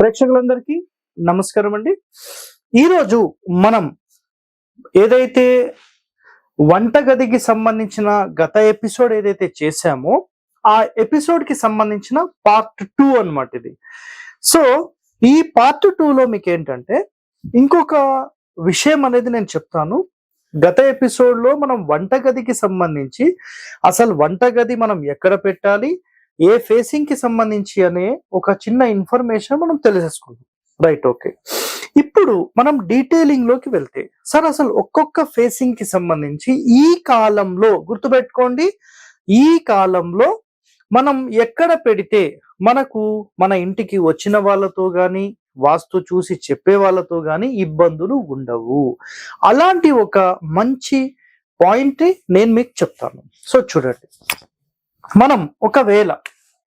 ప్రేక్షకులందరికీ నమస్కారం అండి. ఈరోజు మనం ఏదైతే వంటగదికి సంబంధించిన గత ఎపిసోడ్ ఏదైతే చేశామో ఆ ఎపిసోడ్ కి సంబంధించిన పార్ట్ 2 అన్నమాట ఇది. సో ఈ పార్ట్ 2 లో మీకు ఏంటంటే ఇంకొక విషయం అనేది నేను చెప్తాను. గత ఎపిసోడ్ లో మనం వంటగదికి సంబంధించి అసలు వంటగది మనం ఎక్కడ పెట్టాలి, ఏ ఫేసింగ్ కి సంబంధించి అనే ఒక చిన్న ఇన్ఫర్మేషన్ మనం తెలిసేసుకుందాం. Right, okay. ఇప్పుడు మనం డీటెయిలింగ్ లోకి వెళ్తే సార్ అసలు ఒక్కొక్క ఫేసింగ్ కి సంబంధించి ఈ కాలంలో గుర్తుపెట్టుకోండి, ఈ కాలంలో మనం ఎక్కడ పెడితే మనకు మన ఇంటికి వచ్చిన వాళ్ళతో గాని వాస్తు చూసి చెప్పే వాళ్ళతో గాని ఇబ్బందులు ఉండవు. అలాంటి ఒక మంచి పాయింట్ నేను మీకు చెప్తాను. సో చూడండి, మనం ఒకవేళ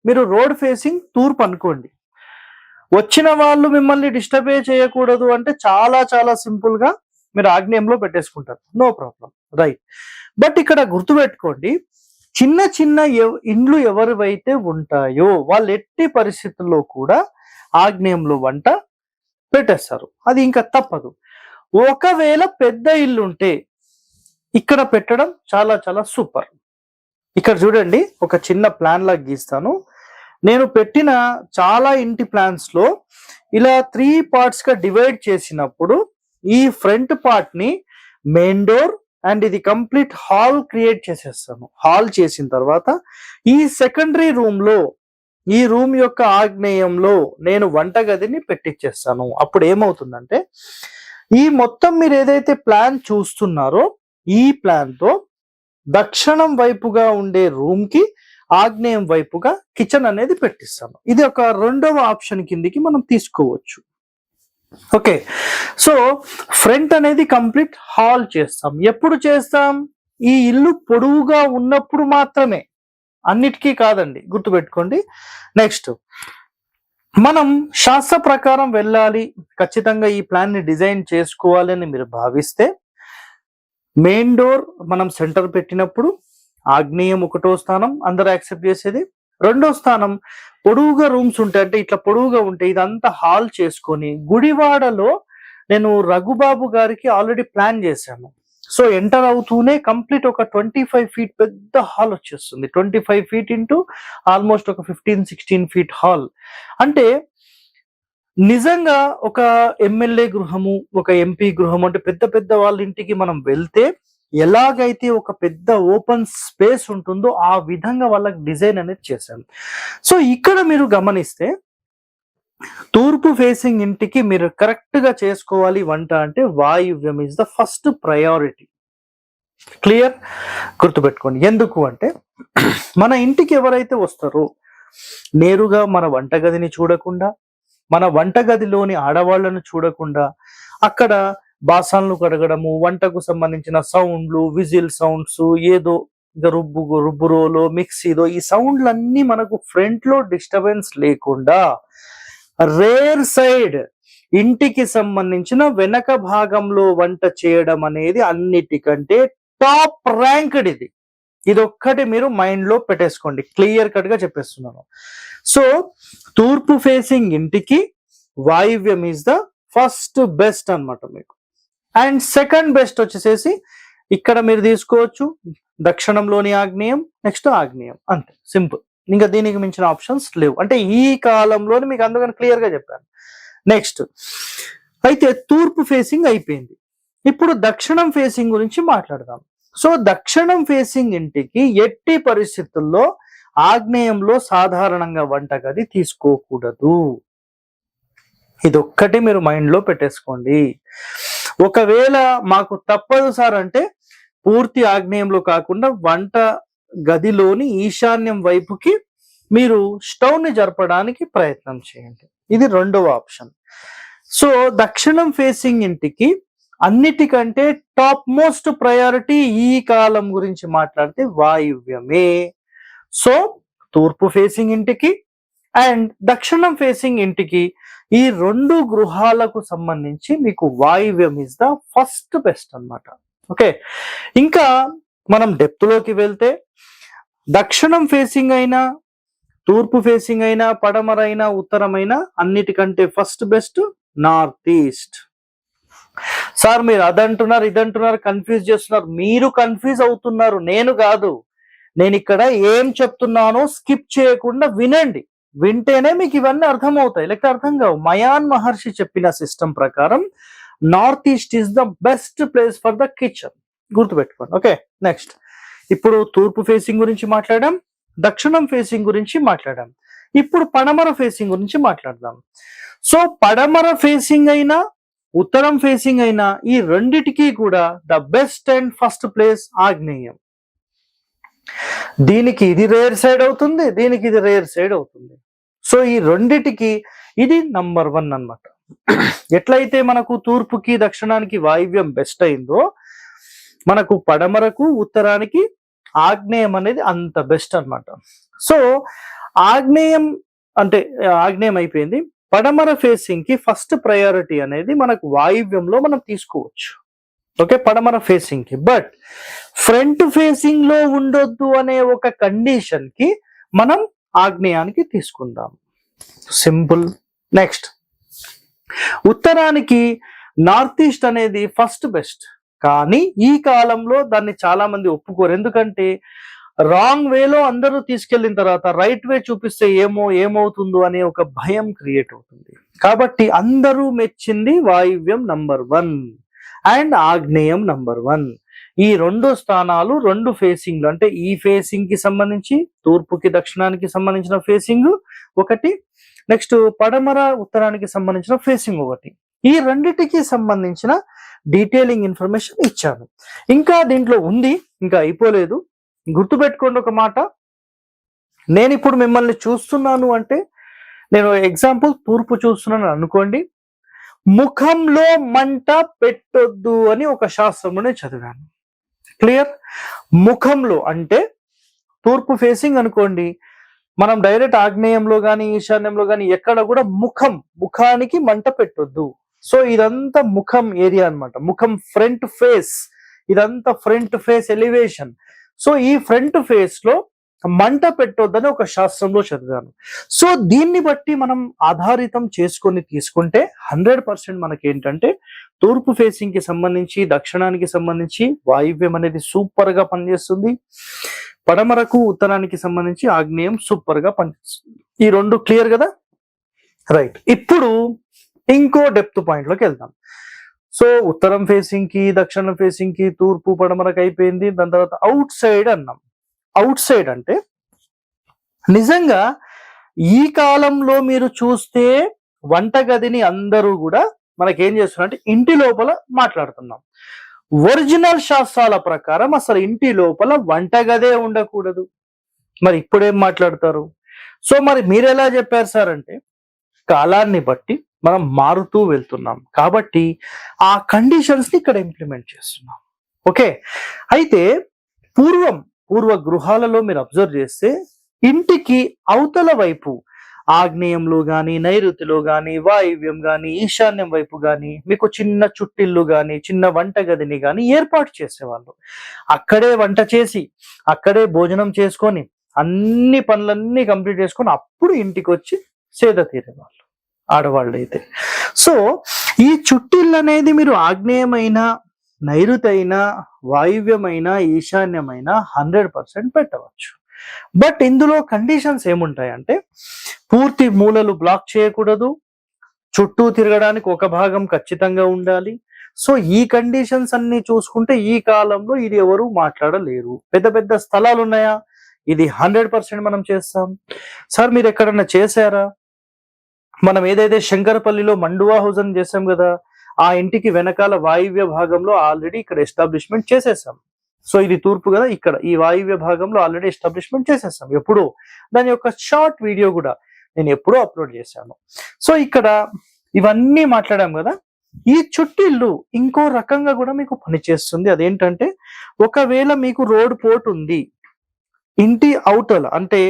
మీరు రోడ్ ఫేసింగ్ తూర్పు అనుకోండి, వచ్చిన వాళ్ళు మిమ్మల్ని డిస్టర్బే చేయకూడదు అంటే చాలా చాలా సింపుల్ గా మీరు ఆగ్నేయంలో పెట్టేసుకుంటారు, నో ప్రాబ్లం, రైట్. బట్ ఇక్కడ గుర్తుపెట్టుకోండి, చిన్న చిన్న ఇండ్లు ఎవరివైతే ఉంటాయో వాళ్ళు ఎట్టి పరిస్థితుల్లో కూడా ఆగ్నేయంలో వంట పెట్టేస్తారు, అది ఇంకా తప్పదు. ఒకవేళ పెద్ద ఇల్లు ఉంటే ఇక్కడ పెట్టడం చాలా చాలా సూపర్. ఇక్కడ చూడండి, ఒక చిన్న ప్లాన్ లాగా గీస్తాను. నేను పెట్టిన చాలా ఇంటి ప్లాన్స్ లో ఇలా 3 పార్ట్స్ గా డివైడ్ చేసినప్పుడు ఈ ఫ్రంట్ పార్ట్ ని మెయిన్ డోర్ అండ్ ఇది కంప్లీట్ హాల్ క్రియేట్ చేసేస్తాను. హాల్ చేసిన తర్వాత ఈ సెకండరీ రూమ్ లో, ఈ రూమ్ యొక్క ఆగ్నేయంలో నేను వంటగదిని పెట్టించేస్తాను. అప్పుడు ఏమవుతుందంటే ఈ మొత్తం మీరు ఏదైతే ప్లాన్ చూస్తున్నారో ఈ ప్లాన్ తో దక్షిణం వైపుగా ఉండే రూమ్ కి ఆగ్నేయం వైపుగా కిచెన్ అనేది పెట్టిస్తాను. ఇది ఒక రెండవ ఆప్షన్ కిందికి మనం తీసుకోవచ్చు. ఓకే, సో ఫ్రంట్ అనేది కంప్లీట్ హాల్ చేస్తాం. ఎప్పుడు చేస్తాం? ఈ ఇల్లు పొడవుగా ఉన్నప్పుడు మాత్రమే, అన్నిటికీ కాదండి, గుర్తుపెట్టుకోండి. నెక్స్ట్, మనం శాస్త్ర ప్రకారం వెళ్ళాలి, ఖచ్చితంగా ఈ ప్లాన్ ని డిజైన్ చేసుకోవాలి అని మీరు భావిస్తే మెయిన్ డోర్ మనం సెంటర్ పెట్టినప్పుడు ఆగ్నేయం ఒకటో స్థానం అందరూ యాక్సెప్ట్ చేసేది. రెండో స్థానం పొడవుగా రూమ్స్ ఉంటాయి, అంటే ఇట్లా పొడవుగా ఉంటాయి, ఇదంతా హాల్ చేసుకొని గుడివాడలో నేను రఘుబాబు గారికి ఆల్రెడీ ప్లాన్ చేశాను. సో ఎంటర్ అవుతూనే కంప్లీట్ ఒక 25 ఫీట్ పెద్ద హాల్ వచ్చేస్తుంది. 25 ఫీట్ ఇంటూ ఆల్మోస్ట్ ఒక 15-16 ఫీట్ హాల్. అంటే నిజంగా ఒక ఎమ్మెల్యే గృహము, ఒక ఎంపీ గృహము, అంటే పెద్ద పెద్ద వాళ్ళ ఇంటికి మనం వెళ్తే ఎలాగైతే ఒక పెద్ద ఓపెన్ స్పేస్ ఉంటుందో ఆ విధంగా వాళ్ళకి డిజైన్ అనేది చేశాను. సో ఇక్కడ మీరు గమనిస్తే తూర్పు ఫేసింగ్ ఇంటికి మీరు కరెక్ట్ గా చేసుకోవాలి వంట అంటే వాయువ్యం is the first priority. Clear, గుర్తుపెట్టుకోండి. ఎందుకు అంటే మన ఇంటికి ఎవరైతే వస్తారో నేరుగా మన వంటగదిని చూడకుండా, మన వంటగదిలోని ఆడవాళ్లను చూడకుండా అక్కడ బాసన్లు కడగడము, వంటకు సంబంధించిన సౌండ్లు, విజిల్ సౌండ్స్, ఏదో రుబ్బురోలో మిక్సీలో ఈ సౌండ్లన్నీ మనకు ఫ్రంట్ లో డిస్టర్బెన్స్ లేకుండా రేర్ సైడ్ ఇంటికి సంబంధించిన వెనక భాగంలో వంట చేయడం అనేది అన్నిటికంటే టాప్ ర్యాంక్డ్. ఇది ఒక్కటి మీరు మైండ్ లో పెట్టేసుకోండి, క్లియర్ కట్ గా చెప్పేస్తున్నాను. సో తూర్పు ఫేసింగ్ ఇంటికి వాయువ్యం ఈజ్ ద ఫస్ట్ బెస్ట్ అన్నమాట మీకు. అండ్ సెకండ్ బెస్ట్ వచ్చేసేసి ఇక్కడ మీరు తీసుకోవచ్చు దక్షిణంలోని ఆగ్నేయం, నెక్స్ట్ ఆగ్నేయం, అంతే, సింపుల్. ఇంకా దీనికి మించిన ఆప్షన్స్ లేవు, అంటే ఈ కాలంలోని మీకు అందుకని క్లియర్ గా చెప్పాను. నెక్స్ట్ అయితే తూర్పు ఫేసింగ్ అయిపోయింది, ఇప్పుడు దక్షిణం ఫేసింగ్ గురించి మాట్లాడదాం. సో దక్షిణం ఫేసింగ్ ఇంటికి ఎట్టి పరిస్థితుల్లో ఆగ్నేయంలో సాధారణంగా వంటగది తీసుకోకూడదు. ఇదొక్కటి మీరు మైండ్ లో పెట్టేసుకోండి. ఒకవేళ మాకు తప్పదు సార్ అంటే పూర్తి ఆగ్నేయంలో కాకుండా వంట గదిలోని ఈశాన్యం వైపుకి మీరు స్టవ్ ని జరపడానికి ప్రయత్నం చేయండి, ఇది రెండవ ఆప్షన్. సో దక్షిణం ఫేసింగ్ ఇంటికి అన్నిటికంటే టాప్ మోస్ట్ ప్రయారిటీ ఈ కాలం గురించి మాట్లాడితే వాయువ్యమే. సో తూర్పు ఫేసింగ్ ఇంటికి అండ్ దక్షిణం ఫేసింగ్ ఇంటికి ఈ రెండు గృహాలకు సంబంధించి మీకు వాయువ్యం ఇస్ ద ఫస్ట్ బెస్ట్ అన్నమాట. ఓకే, ఇంకా మనం డెప్త్ లోకి వెళ్తే దక్షిణం ఫేసింగ్ అయినా తూర్పు ఫేసింగ్ అయినా, పడమరైనా, ఉత్తరమైనా అన్నిటికంటే first best north east. Sir మీరు అదంటున్నారు ఇదంటున్నారు కన్ఫ్యూజ్ చేస్తున్నారు. మీరు కన్ఫ్యూజ్ అవుతున్నారు, నేను కాదు. నేను ఇక్కడ ఏం చెప్తున్నానో స్కిప్ చేయకుండా వినండి. వింటేనే మీకు ఇవన్నీ అర్థమవుతాయి, లేకపోతే అర్థం కావు. మయాన్ మహర్షి చెప్పిన సిస్టమ్ ప్రకారం north east is the best place for the kitchen. గుర్తుపెట్టుకోండి. ఓకే, నెక్స్ట్ ఇప్పుడు తూర్పు ఫేసింగ్ గురించి మాట్లాడాం, దక్షిణం ఫేసింగ్ గురించి మాట్లాడాం. ఇప్పుడు పడమర ఫేసింగ్ గురించి మాట్లాడదాం. సో పడమర ఫేసింగ్ అయినా, ఉత్తరం ఫేసింగ్ అయినా, ఈ రెండిటికి కూడా the best and first place ఆగ్నేయం. దీనికి ఇది రేర్ సైడ్ అవుతుంది, దీనికి ఇది రేర్ సైడ్ అవుతుంది. సో ఈ రెండిటికి ఇది నంబర్ 1 అన్నమాట. ఎట్లయితే మనకు తూర్పుకి దక్షిణానికి వాయువ్యం బెస్ట్ అయిందో, మనకు పడమరకు ఉత్తరానికి ఆగ్నేయం అనేది అంత బెస్ట్ అన్నమాట. సో ఆగ్నేయం అంటే ఆగ్నేయం అయిపోయింది. పడమర ఫేసింగ్ కి ఫస్ట్ ప్రయారిటీ అనేది మనకు వాయువ్యంలో మనం తీసుకోవచ్చు. ఓకే, పడమర ఫేసింగ్ కి. బట్ ఫ్రంట్ ఫేసింగ్ లో ఉండొద్దు అనే ఒక కండిషన్ కి మనం ఆగ్నేయానికి తీసుకుందాం. సింపుల్. నెక్స్ట్ ఉత్తరానికి నార్త్ ఈస్ట్ అనేది ఫస్ట్ బెస్ట్. కానీ ఈ కాలంలో దాన్ని చాలా మంది ఒప్పుకోరు. ఎందుకంటే రాంగ్ వేలో అందరూ తీసుకెళ్లిన తర్వాత రైట్ వే చూపిస్తే ఏమవుతుందో అనే ఒక భయం క్రియేట్ అవుతుంది. కాబట్టి అందరూ మెచ్చింది వాయువ్యం నంబర్ 1 అండ్ ఆగ్నేయం నంబర్ 1. ఈ 2 స్థానాలు 2 ఫేసింగ్లు, అంటే ఈ ఫేసింగ్ కి సంబంధించి తూర్పుకి దక్షిణానికి సంబంధించిన ఫేసింగ్ ఒకటి, నెక్స్ట్ పడమర ఉత్తరానికి సంబంధించిన ఫేసింగ్ ఒకటి. ఈ రెండిటికి సంబంధించిన డీటెయిలింగ్ ఇన్ఫర్మేషన్ ఇచ్చాను. ఇంకా దీంట్లో ఉంది, ఇంకా అయిపోలేదు. గుర్తుపెట్టుకోండి ఒక మాట, నేను ఇప్పుడు మిమ్మల్ని చూస్తున్నాను అంటే, నేను ఎగ్జాంపుల్ తూర్పు చూస్తున్నాను అనుకోండి, ముఖంలో మంట పెట్టొద్దు అని ఒక శాస్త్రంలోనే చదివాను. క్లియర్? ముఖంలో అంటే తూర్పు ఫేసింగ్ అనుకోండి, మనం డైరెక్ట్ ఆగ్నేయంలో కానీ ఈశాన్యంలో కానీ ఎక్కడ కూడా ముఖానికి మంట పెట్టొద్దు. సో ఇదంతా ముఖం ఏరియా అన్నమాట. ముఖం ఫ్రంట్ ఫేస్, ఇదంతా ఫ్రంట్ ఫేస్ ఎలివేషన్. సో ఈ ఫ్రంట్ ఫేస్ లో మంట పెట్టొద్దని ఒక శాస్త్రంలో చదివాను. సో దీన్ని బట్టి మనం ఆధారితం చేసుకొని తీసుకుంటే 100% మనకేంటంటే తూర్పు ఫేసింగ్ కి సంబంధించి, దక్షిణానికి సంబంధించి వాయువ్యం అనేది సూపర్ గా పనిచేస్తుంది. పడమరకు ఉత్తరానికి సంబంధించి ఆగ్నేయం సూపర్ గా పనిచేస్తుంది. ఈ 2 క్లియర్ కదా? రైట్. ఇప్పుడు ఇంకో డెప్త్ పాయింట్ లోకి వెళ్దాం. సో ఉత్తరం ఫేసింగ్ కి, దక్షిణం ఫేసింగ్ కి, తూర్పు పడమరకు అయిపోయింది. దాని తర్వాత అవుట్ సైడ్ అన్నాం. అవుట్ సైడ్ అంటే నిజంగా ఈ కాలంలో మీరు చూస్తే వంటగదిని అందరూ కూడా మనకేం చేస్తున్నారంటే ఇంటి లోపల మాట్లాడుతున్నాం. ఒరిజినల్ శాస్త్రాల ప్రకారం అసలు ఇంటి లోపల వంటగదే ఉండకూడదు. మరి ఇప్పుడేం మాట్లాడతారు? సో మరి మీరు ఎలా చెప్పారు సార్ అంటే, కాలాన్ని బట్టి మనం మారుతూ వెళ్తున్నాం కాబట్టి ఆ కండిషన్స్ ని ఇక్కడ ఇంప్లిమెంట్ చేస్తున్నాం. ఓకే, అయితే పూర్వ గృహాలలో మీరు అబ్జర్వ్ చేస్తే ఇంటికి అవతల వైపు ఆగ్నేయంలో గాని, నైరుతిలో గాని, వాయువ్యం గాని, ఈశాన్యం వైపు గాని మీకు చిన్న చుట్టిల్లు గాని, చిన్న వంటగదిని గాని ఏర్పాటు చేసేవాళ్ళు. అక్కడే వంట చేసి, అక్కడే భోజనం చేసుకొని, అన్ని పనులన్నీ కంప్లీట్ చేసుకొని అప్పుడు ఇంటికి వచ్చి సేద తీరేవాళ్ళు ఆడవాళ్ళు అయితే. సో ఈ చుట్టిల్లు అనేది మీరు ఆగ్నేయమైన, నైరుతైన, వాయువ్యమైన, ఈశాన్యమైన 100% పెట్టవచ్చు. బట్ ఇందులో కండిషన్స్ ఏముంటాయంటే, పూర్తి మూలలు బ్లాక్ చేయకూడదు, చుట్టూ తిరగడానికి ఒక భాగం ఖచ్చితంగా ఉండాలి. సో ఈ కండిషన్స్ అన్ని చూసుకుంటే ఈ కాలంలో ఇది ఎవరు మాట్లాడలేరు. పెద్ద పెద్ద స్థలాలు ఉన్నాయా? ఇది 100% మనం చేస్తాం. సార్ మీరు ఎక్కడన్నా చేశారా? మనం ఏదైతే శంకరపల్లిలో మండువా హౌస్ అని చేసాం కదా, ఆ ఇంటికి వెనకాల వాయువ్య భాగంలో ఆల్రెడీ ఇక్కడ ఎస్టాబ్లిష్మెంట్ చేసేసాం. సో ఇది తూర్పు కదా, ఇక్కడ ఈ వాయువ్య భాగంలో ఆల్రెడీ ఎస్టాబ్లిష్మెంట్ చేసేసాం. ఎప్పుడు దాని యొక్క షార్ట్ వీడియో కూడా నేను ఎప్పుడో అప్లోడ్ చేశాను. సో ఇక్కడ ఇవన్నీ మాట్లాడాం కదా. ఈ చుట్టిల్లు ఇంకో రకంగా కూడా మీకు పనిచేస్తుంది. అదేంటంటే, ఒకవేళ మీకు రోడ్ పోర్ట్ ఉంది, ఇంటి అవతల అంటే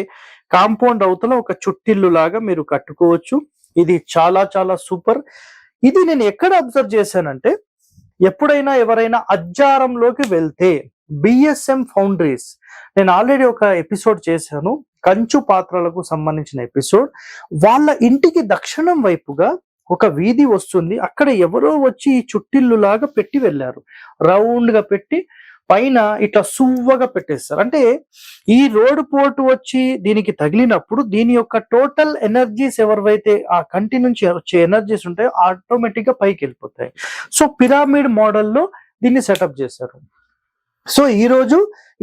కాంపౌండ్ అవతల ఒక చుట్టిల్లు లాగా మీరు కట్టుకోవచ్చు. ఇది చాలా చాలా సూపర్. ఇది నేను ఎక్కడ అబ్జర్వ్ చేశానంటే, ఎప్పుడైనా ఎవరైనా అజ్జారంలోకి వెళ్తే బిఎస్ఎం ఫౌండరీస్, నేను ఆల్రెడీ ఒక ఎపిసోడ్ చేశాను, కంచు పాత్రలకు సంబంధించిన ఎపిసోడ్. వాళ్ళ ఇంటికి దక్షిణం వైపుగా ఒక వీధి వస్తుంది. అక్కడ ఎవరో వచ్చి ఈ చుట్టిల్లు లాగా పెట్టి వెళ్ళారు. రౌండ్ గా పెట్టి పైన ఇట్లా సువ్వగా పెట్టేస్తారు. అంటే ఈ రోడ్ పోటు వచ్చి దీనికి తగిలినప్పుడు దీని యొక్క టోటల్ ఎనర్జీస్ ఎవరివైతే ఆ కంటి నుంచి వచ్చే ఎనర్జీస్ ఉంటాయో ఆటోమేటిక్ గా పైకి వెళ్ళిపోతాయి. సో పిరమిడ్ మోడల్లో దీన్ని సెటప్ చేశారు. సో ఈ రోజు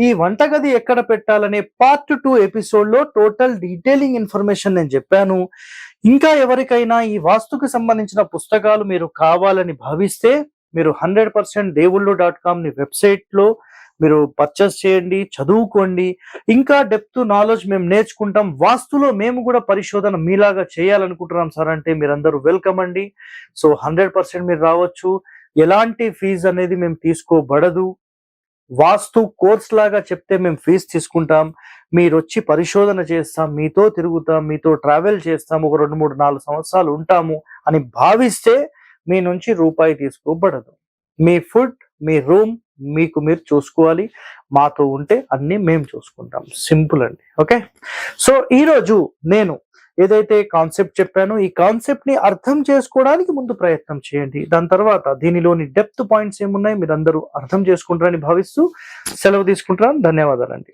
ఈ వంటగది ఎక్కడ పెట్టాలనే పార్ట్ 2 ఎపిసోడ్ లో టోటల్ డీటెయిలింగ్ ఇన్ఫర్మేషన్ నేను చెప్పాను. ఇంకా ఎవరికైనా ఈ వాస్తుకు సంబంధించిన పుస్తకాలు మీరు కావాలని భావిస్తే మీరు 100% దేవుళ్ళు.com ని వెబ్సైట్ లో మీరు పర్చేస్ చేయండి, చదువుకోండి. ఇంకా డెప్త్ నాలెడ్జ్ మేము నేర్చుకుంటాం. వాస్తులో మేము కూడా పరిశోధన మీలాగా చేయాలనుకుంటున్నాం సార్ అంటే మీరందరూ వెల్కమ్ అండి. సో 100% మీరు రావచ్చు. ఎలాంటి ఫీజు అనేది మేము తీసుకోబడదు. వాస్తు కోర్స్ లాగా చెప్తే మేము ఫీజు తీసుకుంటాం. మీరు వచ్చి పరిశోధన చేస్తాం, మీతో తిరుగుతాం, మీతో ట్రావెల్ చేస్తాం, ఒక 2, 3, 4 సంవత్సరాలు ఉంటాము అని భావిస్తే మీ నుంచి రూపాయి తీసుకోబడదు. మీ ఫుడ్, మీ రూమ్ మీకు మీరు చూసుకోవాలి. మాతో ఉంటే అన్ని మేము చూసుకుంటాం. సింపుల్ అండి. ఓకే. సో ఈరోజు నేను ఏదైతే కాన్సెప్ట్ చెప్పానో ఈ కాన్సెప్ట్ ని అర్థం చేసుకోవడానికి ముందు ప్రయత్నం చేయండి. దాని తర్వాత దీనిలోని డెప్త్ పాయింట్స్ ఏమున్నాయి మీరందరూ అర్థం చేసుకుంటారని భావిస్తూ సెలవు తీసుకుంటున్నాను. ధన్యవాదాలండి.